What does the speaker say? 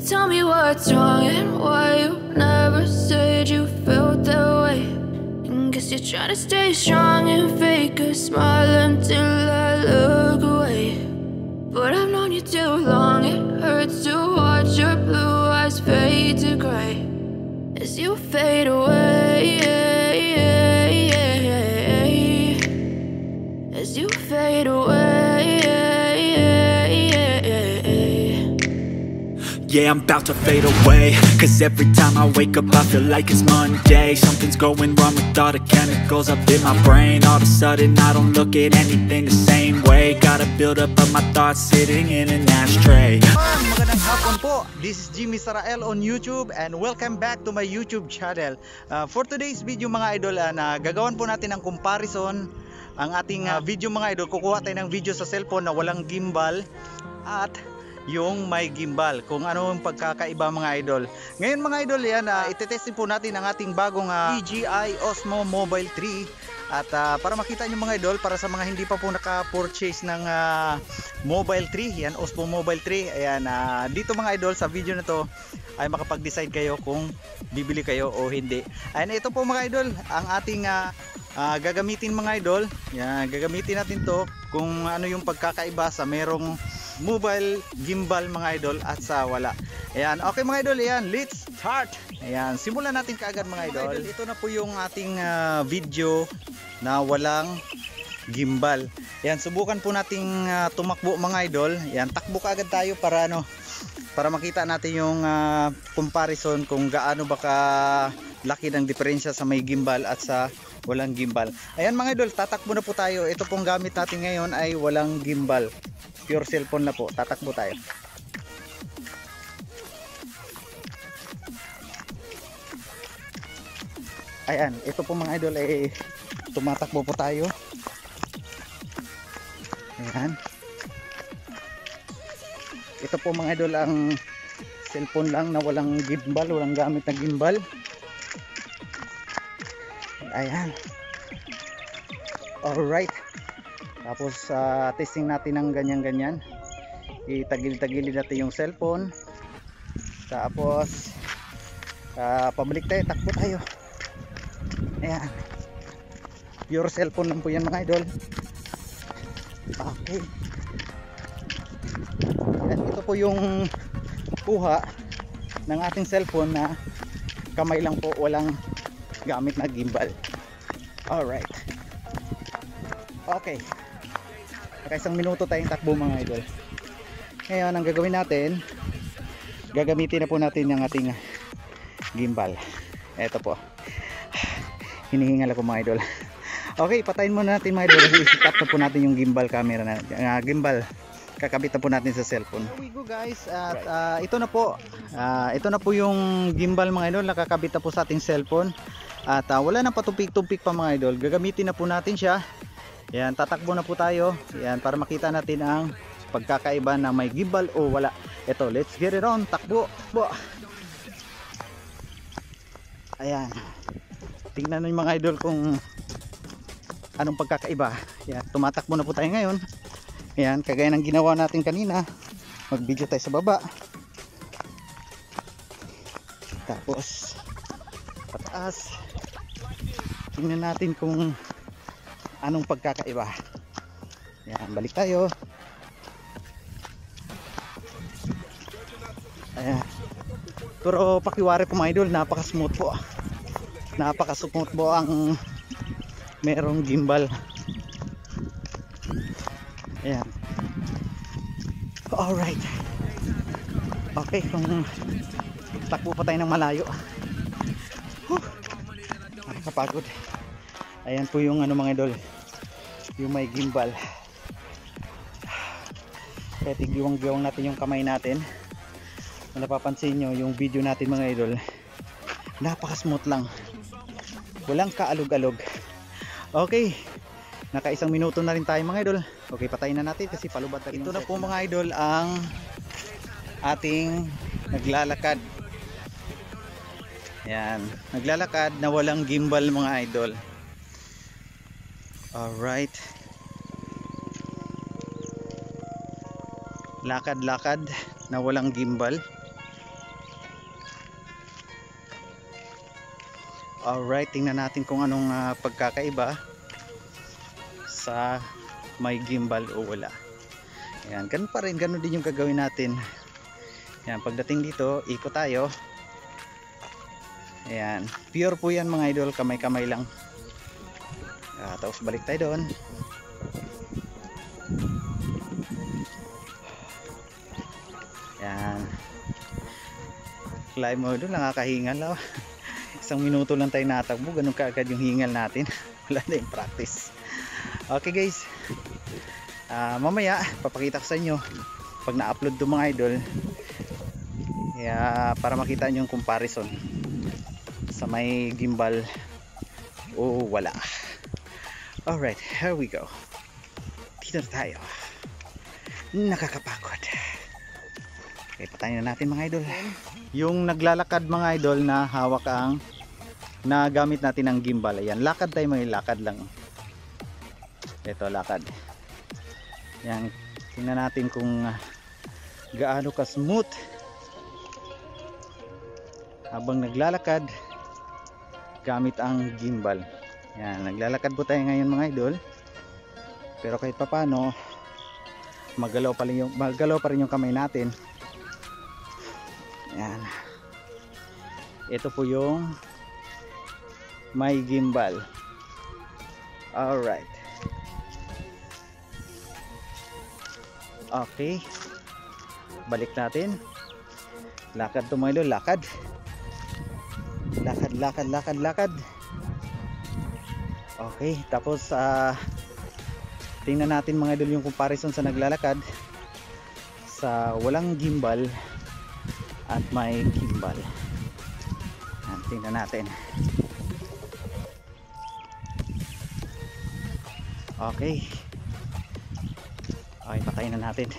tell me what's wrong and why you never said you felt that way. And guess you're trying to stay strong and fake a smile until I look away. But I've known you too long, it hurts to watch your blue eyes fade to gray as you fade away, as you fade away. Yeah, I'm about to fade away, cause every time I wake up I feel like it's Monday. Something's going wrong with all the chemicals up in my brain. All of a sudden I don't look at anything the same way. Gotta build up of my thoughts sitting in an ashtray. Magandang hapon po. This is Jimmy Sarael on YouTube and welcome back to my YouTube channel. For today's video mga idol, gagawan po natin ng comparison. Ang ating video mga idol, kukuha tayo ng video sa cellphone na walang gimbal at yung may gimbal, kung ano yung pagkakaiba mga idol. Ngayon mga idol, yan, itetestin po natin ang ating bagong DJI Osmo Mobile 3. At para makita nyo mga idol, para sa mga hindi pa po naka-purchase ng Mobile 3, yan, Osmo Mobile 3, ayan, dito mga idol, sa video na to ay makapag-decide kayo kung bibili kayo o hindi. Ayan, ito po mga idol, ang ating gagamitin mga idol. Yan, gagamitin natin to kung ano yung pagkakaiba sa merong mobile gimbal mga idol at sa wala. Ayan, okay mga idol, ayan, let's start. Ayan, simulan natin kaagad mga idol. Ito na po yung ating video na walang gimbal. Ayan, subukan po nating tumakbo mga idol. Ayan, takbo kaagad tayo para ano, para makita natin yung comparison kung gaano baka laki ng diferensya sa may gimbal at sa walang gimbal. Ayan mga idol, tatakbo na po tayo. Ito pong gamit natin ngayon ay walang gimbal, pure cellphone na po. Tatakbo tayo. Ayan, ito po mga idol ay tumatakbo po tayo. Ayan, ito po mga idol ang cellphone lang na walang gimbal, walang gamit na gimbal. Ayan, alright. Tapos testing natin ng ganyan-ganyan. Itagil-tagilid natin yung cellphone. Tapos pabalik tayo, takbo tayo. Ayan, pure cellphone lang po yan mga idol. Okay. Ayan, ito po yung kuha ng ating cellphone na kamay lang po, walang gamit na gimbal. Alright. Okay, isang minuto tayong takbo mga idol. Ngayon ang gagawin natin, gagamitin na po natin yung ating gimbal. Eto po, hinihingal ako mga idol. Okay, patayin muna natin mga idol. I-set na po natin yung gimbal camera na gimbal, kakabit na po natin sa cellphone. Here we go guys. At ito na po, ito na po yung gimbal mga idol, nakakabit na po sa ating cellphone. At wala nang patumpik-tumpik pa mga idol, gagamitin na po natin siya. Yan, tatakbo na po tayo. Yan, para makita natin ang pagkakaiba na may gimbal o wala. Ito, let's get it on. Takbo, takbo. Ayan, tingnan nyo yung mga idol kung anong pagkakaiba. Yan, tumatakbo na po tayo ngayon. Yan, kagaya ng ginawa natin kanina, mag video tayo sa baba, tapos pataas. Tingnan natin kung anong pagkakaiba. Yan, balik tayo. Ayan, pero pakiwari po mga idol, napaka smooth po, napaka smooth po ang merong gimbal. Ayan, alright. Okay, kung takbo pa tayo ng malayo, nakakapagod. Ayan po yung ano mga idol, yung may gimbal. Kaya tigawang natin yung kamay natin. Kung napapansin nyo yung video natin mga idol, napaka smooth lang, walang kaalog-alog. Okay, naka isang minuto na rin tayo mga idol. Okay, patayin na natin kasi palubat na rin. Ito na po mga idol ang ating naglalakad. Yan, naglalakad na walang gimbal mga idol. Alright, lakad-lakad na walang gimbal. Alright, tingnan natin kung anong pagkakaiba sa may gimbal o wala. Ayan, ganun pa rin, ganun din yung gagawin natin. Ayan, pagdating dito, ikot tayo. Ayan, pure po yan mga idol, kamay-kamay lang. Tapos balik tayo doon. Ayan. Climb mo doon, nakakahingal oh. 1 minuto lang tayo natakbo, ganun kaagad yung hingal natin. Wala na yung practice. Okay guys, mamaya papakita ko sa inyo pag na-upload to mga idol, para makita nyo yung comparison sa may gimbal o wala. Alright, here we go. Dito na tayo. Nakakapagod. Okay, patayin na natin mga idol. Yung naglalakad mga idol na hawak ang na gamit natin ang gimbal. Ayan, lakad tayo, may lakad lang. Ito, lakad. Ayan, tingnan natin kung gaano ka smooth habang naglalakad gamit ang gimbal. Ayan, naglalakad po tayo ngayon mga idol. Pero kahit papano magalaw pa rin yung kamay natin. Ayan. Ito po yung may gimbal. Alright. Okay. Balik natin. Lakad to mga idol, lakad. Lakad. Okay, tapos tingnan natin mga idol yung comparison sa naglalakad sa walang gimbal at may gimbal. Tingnan natin. Okay. Okay, patayin na natin.